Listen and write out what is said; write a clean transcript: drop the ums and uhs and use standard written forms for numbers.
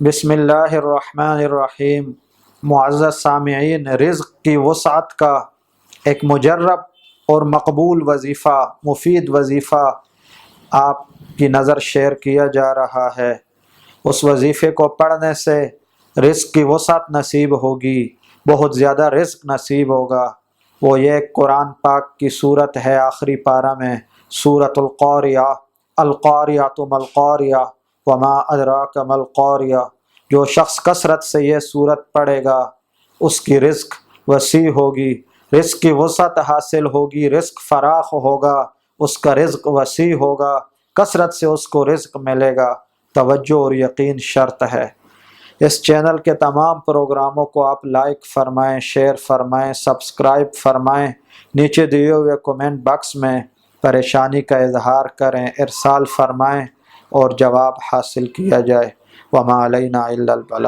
بسم اللہ الرحمن الرحیم۔ معزز سامعین، رزق کی وسعت کا ایک مجرب اور مقبول وظیفہ، مفید وظیفہ آپ کی نظر شیئر کیا جا رہا ہے۔ اس وظیفے کو پڑھنے سے رزق کی وسعت نصیب ہوگی، بہت زیادہ رزق نصیب ہوگا۔ وہ یہ قرآن پاک کی صورت ہے، آخری پارہ میں سورۃ القاریہ، القاریۃ ما القاریہ وما ادراک ما القاریہ۔ جو شخص کثرت سے یہ صورت پڑھے گا اس کی رزق وسیع ہوگی، رزق کی وسعت حاصل ہوگی، رزق فراخ ہوگا، اس کا رزق وسیع ہوگا، کثرت سے اس کو رزق ملے گا۔ توجہ اور یقین شرط ہے۔ اس چینل کے تمام پروگراموں کو آپ لائک فرمائیں، شیئر فرمائیں، سبسکرائب فرمائیں، نیچے دیے ہوئے کومنٹ باکس میں پریشانی کا اظہار کریں، ارسال فرمائیں اور جواب حاصل کیا جائے۔ وما علینا الا البلاغ۔